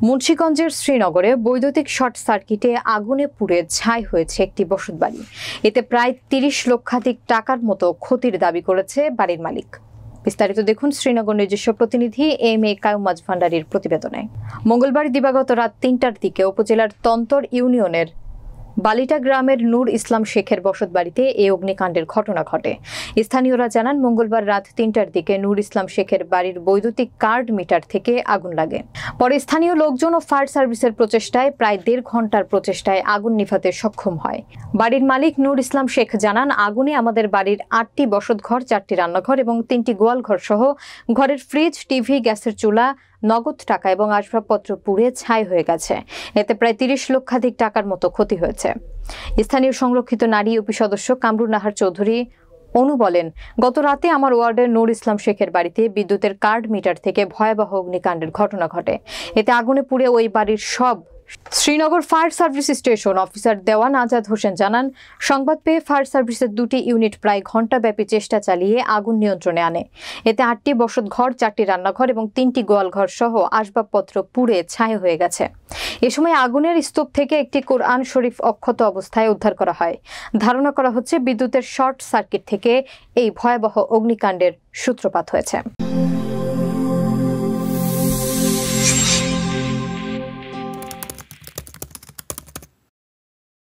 মুন্সিগঞ্জের শ্রীনগরে বৈদ্যুতিক শর্ট সার্কিটে আগুনে পুড়ে ছাই হয়েছে একটি বসতবাড়ি। এতে প্রায় ৩০ লক্ষাধিক টাকার মতো ক্ষতির দাবি করেছে বাড়ির মালিক। বিস্তারিত দেখুন শ্রীনগর নিজস্ব প্রতিনিধি এম.এ. কায়ুম মাজভান্ডারীর প্রতিবেদনে। মঙ্গলবার দিবাগত রাত ৩টার দিকে উপজেলার তন্তর ইউনিয়নের বালিটা গ্রামের নূর ইসলাম শেখের বসতবাড়িতে এই অগ্নিকাণ্ডের ঘটনা ঘটে। স্থানীয়রা জানান, মঙ্গলবার রাত ৩টার দিকে নূর ইসলাম শেখের বাড়ির বৈদ্যুতিক কার্ড মিটার থেকে আগুন লাগে। পরে স্থানীয় লোকজন ও ফায়ার সার্ভিসের প্রচেষ্টায় প্রায় ১.৫ ঘন্টার প্রচেষ্টায় আগুন নিভাতে সক্ষম হয়। বাড়ির মালিক নূর ইসলাম শেখ জানান, আগুনে আমাদের বাড়ির ৮টি বসতঘর, ৪টি রান্নাঘর এবং ৩টি গোয়ালঘর সহ ঘরের ফ্রিজ, টিভি, গ্যাসের চুলা, নগদ টাকা এবং আসবাবপত্র পুড়ে ছাই হয়ে গেছে। এতে প্রায় ৩০ লক্ষাধিক টাকার মতো ক্ষতি হয়েছে। স্থানীয় সংরক্ষিত নারী ইউপি সদস্য কামরুন নাহার চৌধুরী অনু বলেন, গত রাতে আমার ওয়ার্ডের নূর ইসলাম শেখের বাড়িতে বিদ্যুতের কার্ড মিটার থেকে ভয়াবহ অগ্নিকাণ্ডের ঘটনা ঘটে। এতে আগুনে পুড়ে ওই বাড়ির সব। Srinagar fire service station officer Dewan Azad Hossain জানান, সংবাদ পেয়ে ফায়ার সার্ভিসের 2টি ইউনিট প্রায় ঘণ্টাব্যাপী চেষ্টা চালিয়ে আগুন নিয়ন্ত্রণে আনে। এতে 8টি বসতঘর, 4টি রান্নাঘর এবং 3টি গোয়ালঘর সহ আসবাবপত্র পুড়ে ছাই হয়ে গেছে। এ সময় আগুনের স্তূপ থেকে একটি কোরআন শরীফ অক্ষত অবস্থায় উদ্ধার করা হয়। ধারণা করা হচ্ছে বিদ্যুতের শর্ট সার্কিট থেকে এই ভয়াবহ অগ্নিকাণ্ডের সূত্রপাত হয়েছে।